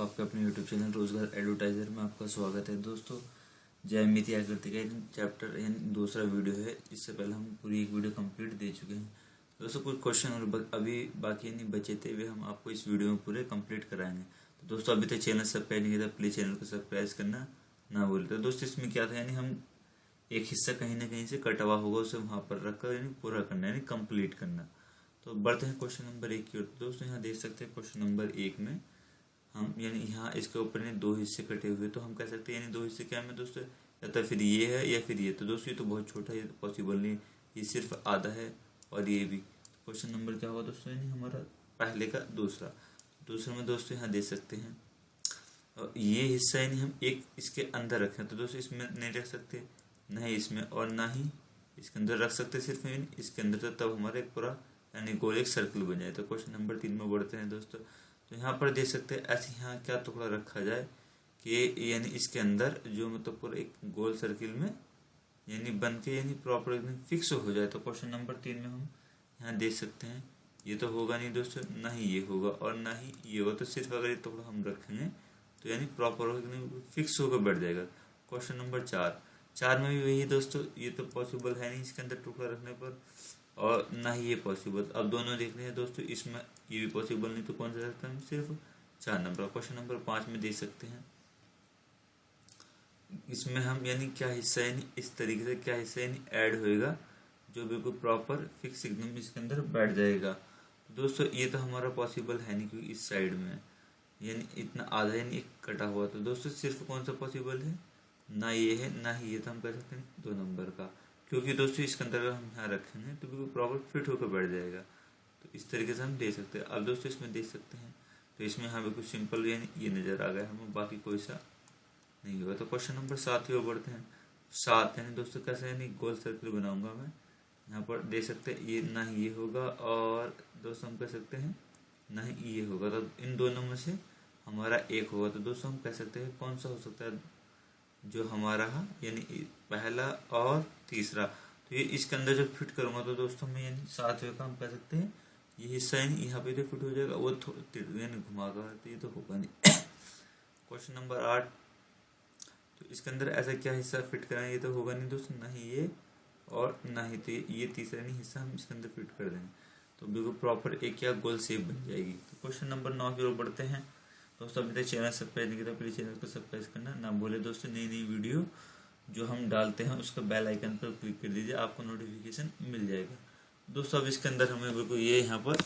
दोस्तों, आपके अपने यूट्यूब चैनल रोजगार एडवर्टाइजर में आपका स्वागत है। दोस्तों, जय मिति आकृति का चैप्टर यानी दूसरा वीडियो है। इससे पहले हम पूरी एक वीडियो कंप्लीट दे चुके हैं। दोस्तों, कुछ क्वेश्चन और अभी बाकी यानी बचे थे, वे हम आपको इस वीडियो में पूरे कंप्लीट कराएंगे। तो दोस्तों, अभी तक चैनल सब्सक्राइब नहीं किया था, प्लीज़ चैनल को सब्सक्राइब करना ना भूलें। तो दोस्तों, इसमें क्या था, यानी हम एक हिस्सा कहीं ना कहीं से कटा हुआ होगा, उसे वहाँ पर रखकर यानी पूरा करना यानी कंप्लीट करना। तो बढ़ते हैं क्वेश्चन नंबर 1 की ओर। दोस्तों, यहाँ देख सकते हैं क्वेश्चन नंबर 1 में हम यानी यहाँ इसके ऊपर ने 2 हिस्से कटे हुए, तो हम कह सकते हैं यानी 2 हिस्से क्या है दोस्तों, या तो फिर ये है या फिर ये। तो दोस्तों, ये तो बहुत छोटा है, ये तो पॉसिबल नहीं, ये सिर्फ आधा है और ये भी। क्वेश्चन नंबर क्या होगा दोस्तों, यानी हमारा पहले का दूसरा में दोस्तों यहाँ दे सकते हैं, और ये हिस्सा यानी हम एक इसके अंदर रखें। तो दोस्तों, इसमें नहीं रख सकते, ना ही इसमें और ना ही इसके अंदर रख सकते, सिर्फ इसके अंदर। तो तब हमारा एक पूरा यानी गोल एक सर्कल बन जाए। तो क्वेश्चन नंबर 3 में बढ़ते हैं दोस्तों। तो यहाँ पर देख सकते हैं ऐसे यहाँ क्या टुकड़ा रखा जाए कि यानी इसके अंदर जो मतलब पूरा एक गोल सर्किल में यानी बन के यानी प्रॉपर एकदम फिक्स हो जाए। तो क्वेश्चन नंबर 3 में हम यहाँ देख सकते हैं, ये तो होगा नहीं दोस्तों, ना ही ये होगा और ना ही ये होगा। तो सिर्फ अगर ये टुकड़ा हम रखेंगे तो यानी प्रॉपर फिक्स होकर बैठ जाएगा। क्वेश्चन नंबर 4 में भी वही दोस्तों, ये तो पॉसिबल है नहीं इसके अंदर टुकड़ा रखने पर, और ना ही ये पॉसिबल। अब दोनों देख रहे हैं दोस्तों, इसमें ये भी पॉसिबल नहीं, तो कौन सा सकते हैं, सिर्फ 4 नंबर। क्वेश्चन नंबर 5 में देख सकते हैं, इसमें हम यानी क्या हिस्सा यानी इस तरीके से क्या हिस्सा यानी ऐड होएगा जो बिल्कुल प्रॉपर फिक्स एकदम इसके अंदर बैठ जाएगा। तो दोस्तों, ये तो हमारा पॉसिबल है नहीं, क्योंकि इस साइड में यानी इतना आधा यानी एक कटा हुआ। तो दोस्तों, सिर्फ कौन सा पॉसिबल है, ना ये है ना ही ये। तो हम कह सकते हैं 2 नंबर का, क्योंकि दोस्तों इसके अंदर अगर हम यहाँ रखेंगे तो बिल्कुल प्रॉपर फिट होकर बैठ जाएगा। तो इस तरीके से हम देख सकते हैं। अब दोस्तों, इसमें देख सकते हैं, तो इसमें हमें कुछ सिंपल यानी ये नज़र आ गया, हमें बाकी कोई सा नहीं होगा। तो क्वेश्चन नंबर 7 की ओर बढ़ते हैं। 7 यानी दोस्तों कैसे यानी गोल सर्कल बनाऊंगा मैं, यहाँ पर देख सकते हैं ये ना ही ये होगा, और दोस्तों हम कह सकते हैं ना ही ये होगा। तो इन दोनों में से हमारा एक होगा। तो दोस्तों, हम कह सकते हैं कौन सा हो सकता है जो हमारा यानी पहला और तीसरा। तो ये इसके अंदर जब फिट करूंगा तो दोस्तों मैं यानी 7वें का हम कह सकते हैं ये हिस्सा यानी यहाँ पे जो फिट हो जाएगा, वो यानी घुमाकर, तो ये तो होगा नहीं। क्वेश्चन नंबर 8, तो इसके अंदर ऐसा क्या हिस्सा फिट कराएंगे, ये तो होगा नहीं दोस्तों, ना ही ये और ना ही तो ये तीसरा नहीं हिस्सा हम इसके अंदर फिट कर देंगे, तो बिल्कुल प्रॉपर एक क्या गोल शेप बन जाएगी। तो क्वेश्चन नंबर 9 की ओर बढ़ते हैं। दोस्तों, अभी तक चैनल सब्सक्राइब नहीं किया, प्लीज़ चैनल को सब्सक्राइब करना ना भूले दोस्तों। नई नई वीडियो जो हम डालते हैं उसका बेल आइकन पर क्लिक कर दीजिए, आपको नोटिफिकेशन मिल जाएगा। दोस्तों, अब इसके अंदर हमें बिल्कुल ये यहाँ पर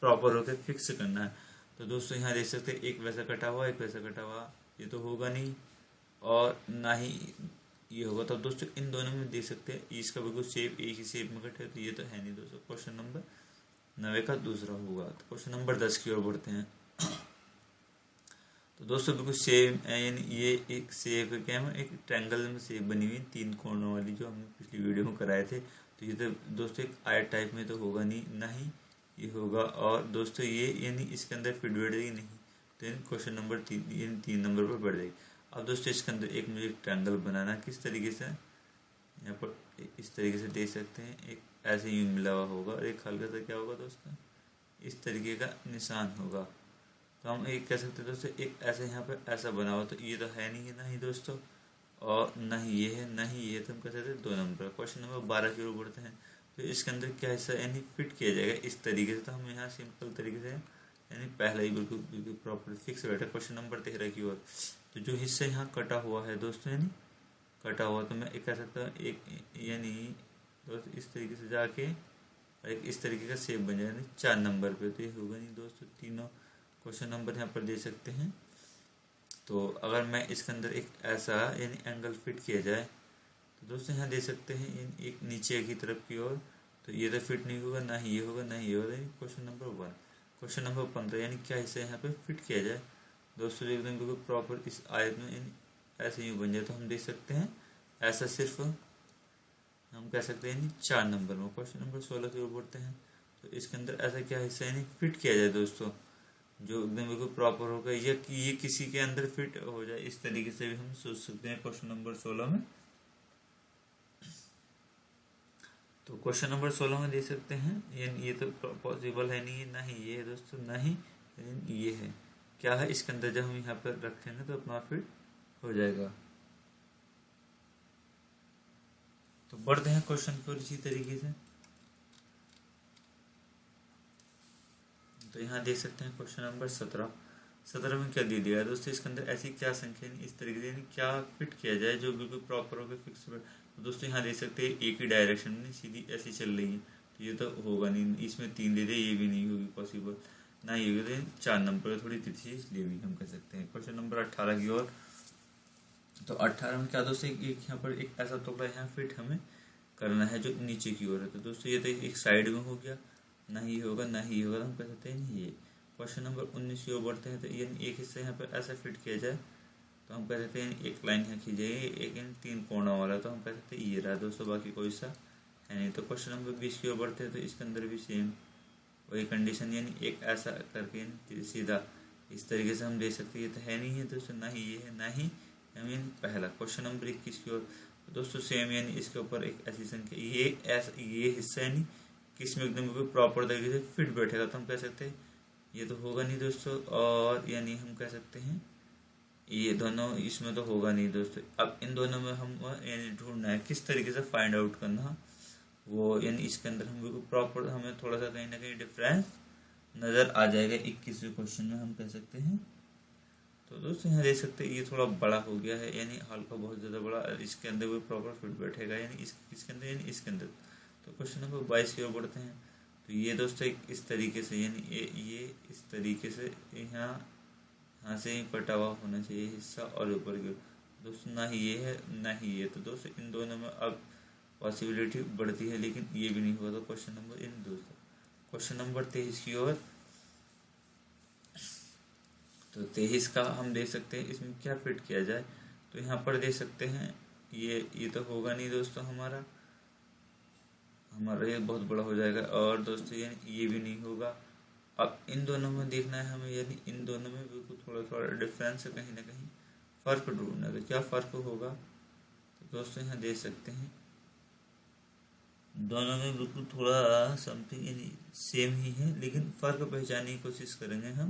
प्रॉपर होकर फिक्स करना है। तो दोस्तों, यहाँ देख सकते हैं एक वैसा कटा हुआ एक वैसा कटा हुआ, ये तो होगा नहीं और ना ही ये होगा। तो दोस्तों, इन दोनों में देख सकते हैं इसका बिल्कुल शेप एक ही शेप में कटे, तो ये तो है नहीं दोस्तों। क्वेश्चन नंबर 9 का दूसरा होगा। तो क्वेश्चन नंबर 10 की ओर बढ़ते हैं। तो दोस्तों, बिल्कुल सेम यानी ये एक शेप क्या है, एक ट्रायंगल में शेप बनी हुई 3 कोनों वाली, जो हमने पिछली वीडियो में कराए थे। तो ये तो दोस्तों एक आयत टाइप में तो होगा नहीं, ना ही ये होगा, और दोस्तों ये यानी इसके अंदर फिट बैठेगी नहीं। तो यानी क्वेश्चन नंबर 3 यानी 3 नंबर पर बैठ जाएगी। अब दोस्तों, इसके अंदर एक मुझे ट्रायंगल बनाना, किस तरीके से, यहाँ पर इस तरीके से देख सकते हैं, एक ऐसे ही मिला हुआ होगा और एक हल्का सा क्या होगा दोस्तों, इस तरीके का निशान होगा। तो हम एक कह सकते हैं दोस्तों, एक ऐसे यहाँ पर ऐसा बना हुआ, तो ये तो है नहीं है ना ही दोस्तों, और ना ही ये है ना ही ये, तो हम कह सकते हैं 2 नंबर। क्वेश्चन नंबर 12 की ओर बढ़ते हैं। तो इसके अंदर क्या हिस्सा यानी फिट किया जाएगा इस तरीके से। तो हम यहाँ सिंपल तरीके से यानी पहला ही बिल्कुल बिल्कुल प्रॉपर फिक्स बैठा। क्वेश्चन नंबर 13 की ओर, तो जो हिस्सा यहाँ कटा हुआ है दोस्तों, यानी कटा हुआ, तो मैं एक कह सकता हूँ एक यानी दोस्तों इस तरीके से जाके एक इस तरीके का शेप बन जाए, यानी 4 नंबर पे। तो ये होगा नहीं दोस्तों, तीनों क्वेश्चन नंबर यहाँ पर दे सकते हैं। तो अगर मैं इसके अंदर एक ऐसा यानी एंगल फिट किया जाए, तो दोस्तों यहाँ दे सकते हैं एक नीचे की तरफ की ओर, तो ये तो फिट नहीं होगा, ना ही ये होगा ना ही ये होगा। Question number 1। क्वेश्चन नंबर 15, यानी क्या हिस्सा यहाँ पे फिट किया जाए दोस्तों, एकदम बिल्कुल प्रॉपर इस आयत में ऐसे ही बन जाए। तो हम देख सकते हैं ऐसा सिर्फ हम कह सकते हैं 4 नंबर में। क्वेश्चन नंबर 16 की ओर बढ़ते हैं। तो इसके अंदर ऐसा क्या हिस्सा यानी फिट किया जाए दोस्तों, जो एकदम बिल्कुल प्रॉपर होगा, या ये किसी के अंदर फिट हो जाए, इस तरीके से भी हम सोच सकते हैं क्वेश्चन नंबर 16 में। तो क्वेश्चन नंबर 16 में दे सकते हैं, यानी ये तो पॉसिबल है नहीं, ना ही ये है दोस्तों, ना ही ये है। क्या है इसके अंदर, जब हम यहाँ पर रखेंगे तो अपना फिट हो जाएगा। तो बढ़ते हैं क्वेश्चन की ओर इसी तरीके से। तो यहाँ देख सकते हैं क्वेश्चन नंबर 17 में क्या दे दिया है दोस्तों, इसके अंदर ऐसी क्या संख्या इस तरीके से क्या फिट किया जाए जो बिल्कुल प्रॉपर होकर फिक्स। तो दोस्तों यहाँ देख सकते हैं एक ही डायरेक्शन में सीधी ऐसी चल रही है, तो ये तो होगा नहीं। इसमें 3 दे दे, ये भी नहीं होगी पॉसिबल, ना ही होगी। तो 4 नंबर थोड़ी तिरछी है, इसलिए भी हम कह सकते हैं। क्वेश्चन नंबर 18 की ओर। तो 18 में क्या दोस्तों, एक यहाँ पर एक ऐसा टुकड़ा यहाँ फिट हमें करना है जो नीचे की ओर है। तो दोस्तों ये तो एक साइड में हो गया, ना ही होगा ना ही होगा, तो हम कह सकते हैं नहीं ये। क्वेश्चन नंबर 19 की ओर बढ़ते हैं। तो यानी एक हिस्सा यहाँ पर ऐसा फिट किया जाए, तो हम कह सकते हैं एक लाइन यहाँ खींची जाएगी, एक 3 कोना वाला, तो हम कह सकते हैं ये रहा दोस्तों, बाकी कोई सा है नहीं। तो क्वेश्चन नंबर 20 की ओर बढ़ते हैं। तो इसके अंदर भी सेम वही कंडीशन, यानी एक ऐसा करके सीधा इस तरीके से हम दे सकते हैं। ये तो है नहीं है दोस्तों, ना ही ये है ना ही मीन पहला। क्वेश्चन नंबर 21 की ओर। दोस्तों सेम, यानी इसके ऊपर एक ऐसी संख्या, ये हिस्सा यानी किस में एकदम प्रॉपर तरीके से फिट बैठेगा, तो हम कह सकते हैं ये तो होगा नहीं दोस्तों। और यानी हम कह सकते हैं ये दोनों इसमें तो होगा नहीं दोस्तों। अब इन दोनों में हम यानी ढूंढना है किस तरीके से फाइंड आउट करना वो, यानी इसके अंदर हम बिल्कुल प्रॉपर, हमें थोड़ा सा कहीं ना कहीं डिफरेंस नज़र आ जाएगा 21वें क्वेश्चन में, हम कह सकते हैं। तो दोस्तों यहाँ देख सकते हैं ये थोड़ा बड़ा हो गया है, यानी हल्का बहुत ज़्यादा बड़ा, इसके अंदर वो प्रॉपर फिट बैठेगा, यानी इसके अंदर यानी इसके अंदर। तो क्वेश्चन नंबर 22 की ओर बढ़ते हैं। तो ये दोस्तों एक इस तरीके से, यानी ये इस तरीके से यहाँ से ही कटा हुआ होना चाहिए हिस्सा, और ऊपर की ओर दोस्तों ना ही ये है ना ही ये। तो दोस्तों इन दोनों में अब पॉसिबिलिटी बढ़ती है, लेकिन ये भी नहीं हुआ। तो क्वेश्चन नंबर इन दोस्तों क्वेश्चन नंबर 23 की ओर। तो 23 का हम देख सकते हैं इसमें क्या फिट किया जाए। तो यहाँ पर देख सकते हैं ये तो होगा नहीं दोस्तों, हमारा ये बहुत बड़ा हो जाएगा। और दोस्तों यानी ये भी नहीं होगा। अब इन दोनों में देखना है हमें, यानी इन दोनों में बिल्कुल थोड़ा थोड़ा डिफरेंस है, कहीं ना कहीं फ़र्क ढूंढना है। तो क्या फ़र्क होगा, तो दोस्तों यहाँ देख सकते हैं दोनों में बिल्कुल थोड़ा समथिंग यानी सेम ही है, लेकिन फ़र्क पहचानने की कोशिश करेंगे हम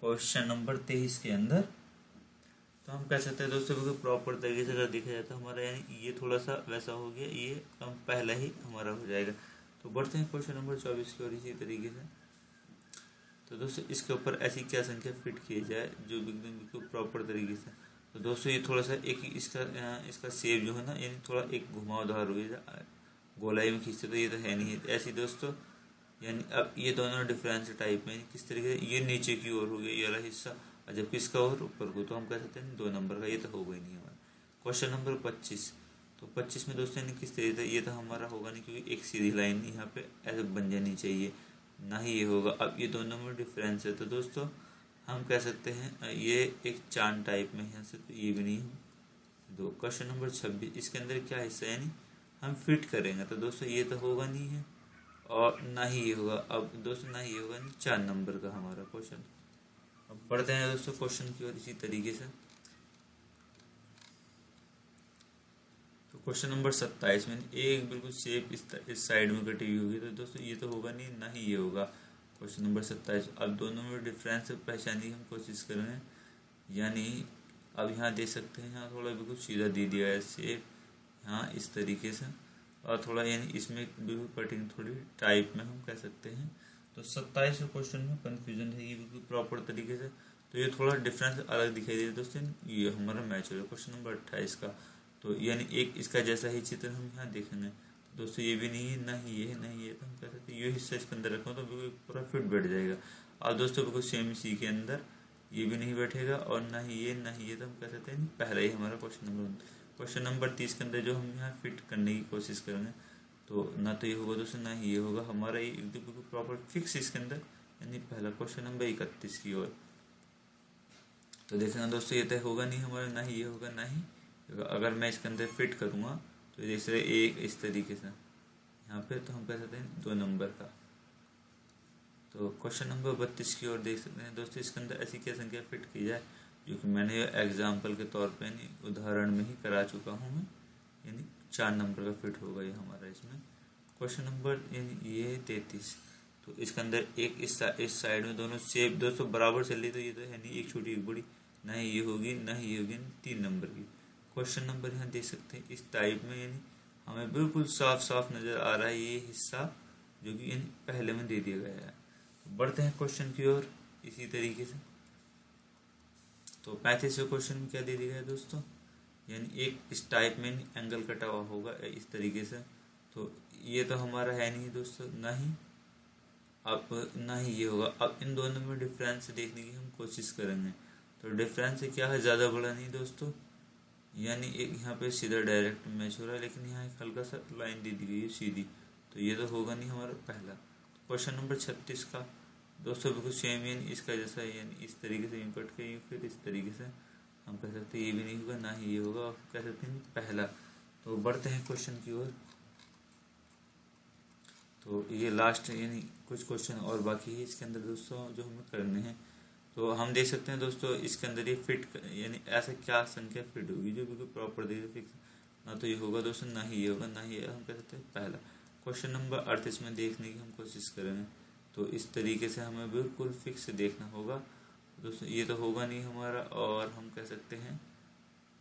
क्वेश्चन नंबर 23 के अंदर। तो हम कह सकते हैं दोस्तों बिल्कुल प्रॉपर तरीके से अगर देखा जाए तो हमारा यानी ये थोड़ा सा वैसा हो गया, ये कम पहला ही हमारा हो जाएगा। तो बढ़ते हैं क्वेश्चन नंबर 24 की ओर इसी तरीके से। तो दोस्तों इसके ऊपर ऐसी क्या संख्या फिट की जाए जो एकदम बिल्कुल प्रॉपर तरीके से। तो दोस्तों ये थोड़ा सा एक इसका शेप जो है ना, यानी थोड़ा एक घुमावदार हो गया, गोलाई में खींचते, तो ये तो है नहीं है ऐसी दोस्तों। यानी अब ये दोनों डिफरेंस टाइप में किस तरीके से, ये नीचे की ओर हो गया ये वाला हिस्सा, और जबकि इसका और ऊपर को, तो हम कह सकते हैं 2 नंबर का, ये तो होगा ही नहीं हमारा। Question number 25। तो 25 में दोस्तों यानी किस तरीके से, ये तो हमारा होगा नहीं, क्योंकि एक सीधी लाइन यहाँ पे ऐसे बन जानी चाहिए, ना ही ये होगा। अब ये दोनों में डिफरेंस है, तो दोस्तों हम कह सकते हैं ये एक चांद टाइप में यहाँ से, तो ये भी नहीं है। दो क्वेश्चन नंबर 26, इसके अंदर क्या हिस्सा है, यानी हम फिट करेंगे, तो दोस्तों ये तो होगा नहीं है और ना ही ये होगा। अब दोस्तों ना ही ये होगा, 4 नंबर का हमारा क्वेश्चन। अब बढ़ते हैं दोस्तों क्वेश्चन की ओर इसी तरीके से। तो क्वेश्चन नंबर 27 में एक बिल्कुल शेप इस साइड में कटी हुई होगी, तो दोस्तों ये तो होगा नहीं, ना ही ये होगा। क्वेश्चन नंबर 27, अब दोनों में डिफरेंस पहचानने की हम कोशिश करेंगे। यानी अब यहाँ देख सकते हैं, यहाँ थोड़ा बिल्कुल सीधा दे दिया है शेप, यहाँ इस तरीके से, और थोड़ा यानी इसमें बिल्कुल कटिंग थोड़ी टाइप में हम कह सकते हैं। तो 27 क्वेश्चन में कन्फ्यूजन है ये बिल्कुल प्रॉपर तरीके से, तो ये थोड़ा डिफरेंस अलग दिखाई दे रहा है दोस्तों, ये हमारा मैच हो रहा है। क्वेश्चन नंबर 28 का, तो यानी एक इसका जैसा ही चित्र हम यहाँ देखेंगे, तो दोस्तों ये भी नहीं है ना ही ये है ना ही ये, तो हम कह सकते हैं ये हिस्सा इसके अंदर रखो तो बिल्कुल पूरा फिट बैठ जाएगा। और दोस्तों बिल्कुल सेम इसी के अंदर ये भी नहीं बैठेगा, और ना ही ये ना ही ये, तो हम कह सकते हैं पहला ही हमारा क्वेश्चन नंबर। क्वेश्चन नंबर 30 के अंदर जो हम यहाँ फिट करने की कोशिश करेंगे, तो ना तो ये होगा दोस्तों ना ही ये होगा, हमारा ये बिल्कुल प्रॉपर फिक्स इसके अंदर, यानी पहला। क्वेश्चन नंबर 31 की ओर। तो देखेंगे दोस्तों ये तो होगा नहीं हमारा, ना ही ये होगा ना ही, अगर मैं इसके अंदर फिट करूँगा तो जैसे एक इस तरीके से यहाँ पे, तो हम कह सकते हैं 2 नंबर का। तो क्वेश्चन नंबर 32 की ओर देख सकते हैं दोस्तों, इसके अंदर ऐसी क्या संख्या फिट की जाए, जो कि मैंने एग्जाम्पल के तौर पे यानी उदाहरण में ही करा चुका हूँ मैं, यानी 4 नंबर का फिट होगा ये हमारा इसमें। क्वेश्चन नंबर यानी ये 33, तो इसके अंदर एक इस साइड में दोनों शेप दोस्तों बराबर चल रही, तो ये तो है नहीं, एक छोटी एक बड़ी, ना ही ये होगी ना ही ये होगी 3 नंबर की। क्वेश्चन नंबर यहाँ देख सकते हैं इस टाइप में, यानी हमें बिल्कुल साफ साफ नज़र आ रहा है ये हिस्सा जो कि यानी पहले में दे दिया गया है। तो बढ़ते हैं क्वेश्चन की ओर इसी तरीके से। तो 35वें क्वेश्चन में क्या दे दिया गया है दोस्तों, यानी एक इस टाइप में एंगल कटा हुआ होगा इस तरीके से। तो ये तो हमारा है नहीं दोस्तों, ना ही अब ना ही ये होगा। अब इन दोनों में डिफरेंस देखने की हम कोशिश करेंगे। तो डिफरेंस क्या है, ज़्यादा बड़ा नहीं दोस्तों, यानी एक यहाँ पे सीधा डायरेक्ट मैच हो रहा है, लेकिन यहाँ एक हल्का सा लाइन दे दी गई है सीधी, तो ये तो होगा नहीं हमारा पहला। क्वेश्चन नंबर 36 का दोस्तों बिल्कुल सेम, यानी इसका जैसा, यानी इस तरीके से यूँ कट के फिर इस तरीके से हम कह सकते हैं ये भी नहीं होगा ना ही ये होगा, और कह सकते हैं पहला। तो बढ़ते हैं क्वेश्चन की ओर। तो ये लास्ट यानी कुछ क्वेश्चन और बाकी है इसके अंदर दोस्तों जो हमें करने हैं। तो हम देख सकते हैं दोस्तों इसके अंदर ये फिट यानी ऐसा क्या संख्या फिट होगी जो बिल्कुल प्रॉपर तरीके से फिक्स, ना तो ये होगा दोस्तों ना ही ये होगा ना ही ये, हम कह सकते हैं पहला। क्वेश्चन नंबर 38 में देखने की हम कोशिश करेंगे। तो इस तरीके से हमें बिल्कुल फिक्स देखना होगा दोस्तों, ये तो होगा नहीं हमारा, और हम कह सकते हैं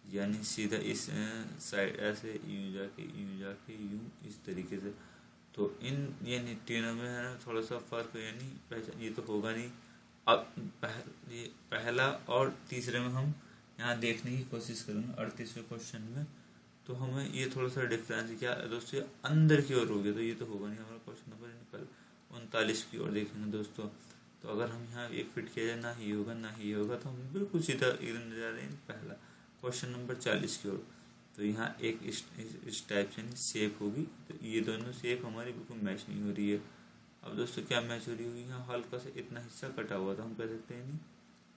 यानी सीधा इस साइड ऐसे यूँ जाके यूँ इस तरीके से। तो इन यानी तीनों में है ना थोड़ा सा फर्क, यानी पहचान ये तो होगा नहीं। अब ये पहला और तीसरे में हम यहाँ देखने की कोशिश करेंगे 38वें क्वेश्चन में। तो हमें ये थोड़ा सा डिफरेंस क्या दोस्तों अंदर की ओर हो गया, तो ये तो होगा नहीं हमारा क्वेश्चन नंबर 39 की ओर देखेंगे दोस्तों। तो अगर हम यहाँ एक फिट किया जाए ना ही होगा ना ही होगा, तो हम बिल्कुल सीधा एकदम जा रहे हैं पहला। क्वेश्चन नंबर 40 की ओर। तो यहाँ एक इस टाइप से शेप होगी, तो ये दोनों शेप हमारी बिल्कुल मैच नहीं हो रही है। अब दोस्तों क्या मैच हो रही होगी, यहाँ हल्का से इतना हिस्सा कटा हुआ था, हम कह सकते हैं नहीं,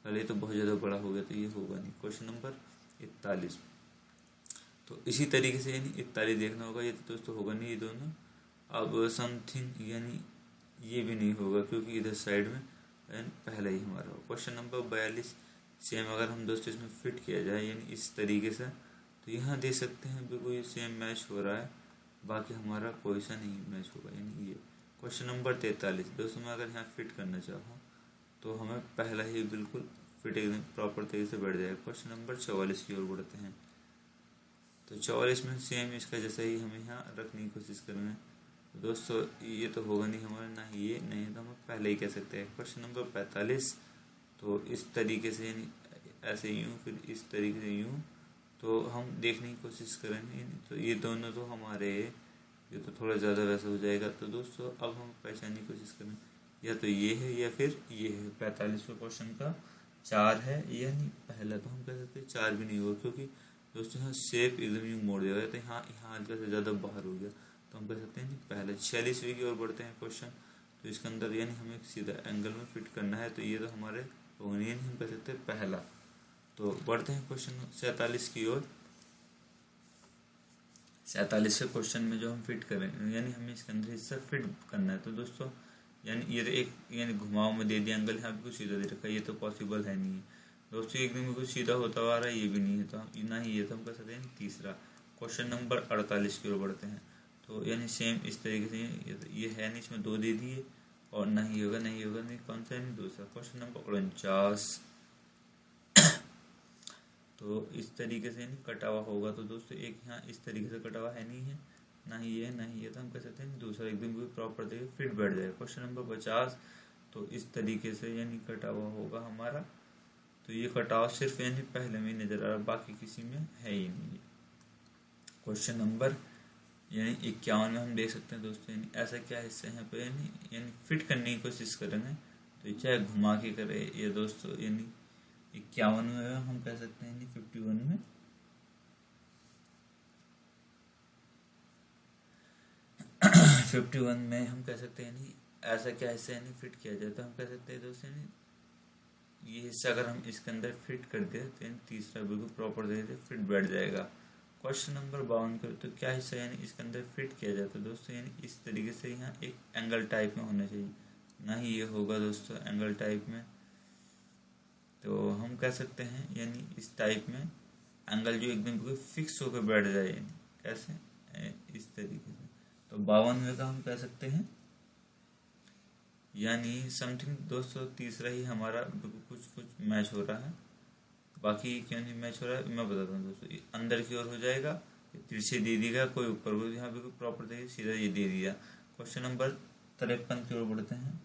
पहले ये तो बहुत ज़्यादा बड़ा हो गया, तो ये होगा नहीं। Question number 41। तो इसी तरीके से यानी 41 देखना होगा, ये तो दोस्तों होगा नहीं ये दोनों। अब समथिंग यानी ये भी नहीं होगा क्योंकि इधर साइड में पहला ही हमारा होगा। क्वेश्चन नंबर 42 सेम अगर हम दोस्तों इसमें फिट किया जाए यानी इस तरीके से, तो यहाँ देख सकते हैं बिल्कुल ये सेम मैच हो रहा है, बाकी हमारा कोई सा नहीं मैच होगा यानी ये। क्वेश्चन नंबर 43 दोस्तों मैं अगर यहाँ फिट करना चाहूँ तो हमें पहला ही बिल्कुल फिट एकदम प्रॉपर तरीके से बैठ जाएगा। क्वेश्चन नंबर 44 की ओर बढ़ते हैं। तो 44 में सेम इसका जैसा ही हमें यहाँ रखने की कोशिश करेंगे। तो दोस्तों ये तो होगा नहीं हमारा, ना ही ये नहीं, तो हम पहले ही कह सकते हैं। क्वेश्चन नंबर 45 तो इस तरीके से यानी ऐसे यूँ फिर इस तरीके से यूँ, तो हम देखने की कोशिश करेंगे। तो ये दोनों तो हमारे ये तो थोड़ा ज़्यादा वैसा हो जाएगा। तो दोस्तों अब हम पहचानने की कोशिश करें, या तो ये है या फिर ये है। 45वें क्वेश्चन का 4 है, यानी पहला तो हम कह सकते हैं 4 भी नहीं होगा क्योंकि दोस्तों यहाँ शेप एकदम यूँ मोड़ दिया गया, तो यहाँ हल्का से ज़्यादा बाहर हो गया, तो हम कह सकते हैं पहले। 46वीं की ओर बढ़ते हैं क्वेश्चन। तो इसके अंदर यानी हमें सीधा एंगल में फिट करना है, तो ये तो हमारे होंगे, हम कह सकते हैं पहला। तो बढ़ते हैं क्वेश्चन 47 की ओर। 47वें क्वेश्चन में जो हम फिट करें यानी हमें इसके अंदर हिस्सा फिट करना है। तो दोस्तों यानी ये तो एक यानी घुमाव में दे दिया एंगल, यहाँ पे कुछ सीधा दे रखा है, ये तो पॉसिबल है नहीं है दोस्तों। एकदम कुछ सीधा होता हुआ आ रहा है, ये भी नहीं है, तो हम ना ही ये तो हम कह सकते हैं तीसरा। क्वेश्चन नंबर 48 की ओर बढ़ते हैं। तो यानी सेम इस तरीके से ये है नहीं, इसमें 2 दे दिए और नहीं होगा नहीं होगा नहीं, कौन सा है नहीं दूसरा। क्वेश्चन नंबर 49 तो इस तरीके से नहीं कटा हुआ होगा, तो दोस्तों एक यहाँ इस तरीके से कटा हुआ है नहीं है, ना ही ये ना ही ये, तो हम कह सकते हैं दूसरा एकदम प्रॉपर तरीके फिट बैठ जाएगा। क्वेश्चन नंबर 50 तो इस तरीके से यानी कटा हुआ होगा हमारा, तो ये कटाव सिर्फ यानी पहले में नजर आ रहा, बाकी किसी में है ही नहीं। क्वेश्चन नंबर यानी 51 में हम देख सकते हैं दोस्तों, यानी ऐसा क्या हिस्सा है यहाँ पे यानी फिट करने की कोशिश करेंगे, तो चाहे घुमा के करे ये दोस्तों, यानी 51 में हम कह सकते हैं 51 में हम कह सकते हैं ऐसा क्या हिस्सा यानी फिट किया जाए, तो हम कह सकते हैं दोस्तों ये हिस्सा अगर हम इसके अंदर फिट कर दे तो तीसरा बिल्कुल प्रॉपर तरीके से फिट बैठ जाएगा। क्वेश्चन नंबर 52 करो तो क्या हिस्सा यानी इसके अंदर फिट किया जाए, तो दोस्तों यानी इस तरीके से यहाँ एक एंगल टाइप में होना चाहिए, ना ही ये होगा दोस्तों एंगल टाइप में। तो हम कह सकते हैं यानी इस टाइप में एंगल जो एकदम बिल्कुल फिक्स होकर बैठ जाए, यानी कैसे इस तरीके से। तो 52वें का हम कह सकते हैं यानी समथिंग दोस्तों तीसरा ही हमारा कुछ कुछ मैच हो रहा है, बाकी क्यों नहीं मैच हो रहा है मैं बताता हूँ दोस्तों। ये अंदर की ओर हो जाएगा, तिरछे दे दिएगा, कोई ऊपर को यहाँ पे कोई प्रॉपर देखिए सीधा ये दे दिया। क्वेश्चन नंबर 53 की ओर बढ़ते हैं।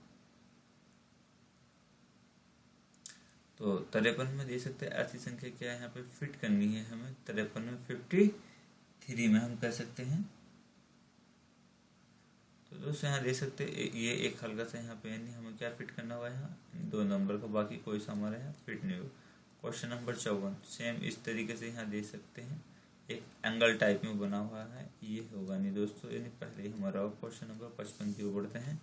तो 53 में दे सकते हैं ऐसी संख्या क्या है यहाँ पे फिट करनी है हमें 53 में 53 में हम कह सकते हैं। तो दोस्तों यहाँ दे सकते ये एक हल्का सा यहाँ पे यानी हमें क्या फिट करना हुआ यहाँ 2 नंबर का, बाकी कोई सा हमारा यहाँ फिट नहीं होगा। क्वेश्चन नंबर 54 सेम इस तरीके से यहाँ दे सकते हैं, एक एंगल टाइप में बना हुआ है, ये होगा नहीं दोस्तों, यानी पहले ही हमारा क्वेश्चन नंबर 55 की ओर बढ़ते हैं।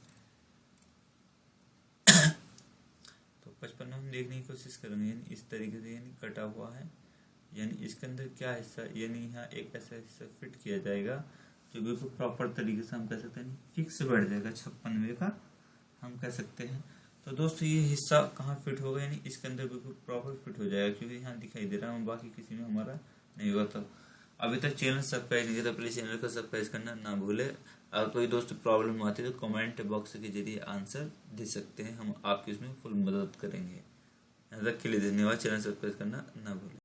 तो 55 में हम देखने की कोशिश करेंगे, यानी इस तरीके से यानी कटा हुआ है, यानी इसके अंदर क्या हिस्सा यानी यहाँ एक ऐसा हिस्सा फिट किया जाएगा जो बिल्कुल प्रॉपर तरीके से हम कह सकते हैं फिक्स बैठ जाएगा 56वें का हम कह सकते हैं। तो दोस्तों ये हिस्सा कहाँ फिट होगा, यानी इसके अंदर बिल्कुल प्रॉपर फिट हो जाएगा, क्योंकि यहाँ दिखाई दे रहा है, बाकी किसी में हमारा नहीं होगा। तो अभी तक चैनल सब्सक्राइब नहीं किया तो प्लीज़ चैनल को सब्सक्राइब करना ना भूले। अगर कोई दोस्त प्रॉब्लम आती है तो कमेंट बॉक्स के जरिए आंसर दे सकते हैं, हम आपकी उसमें फुल मदद करेंगे। यहाँ तक के लिए धन्यवाद, चैनल सब्सक्राइब करना ना भूलें।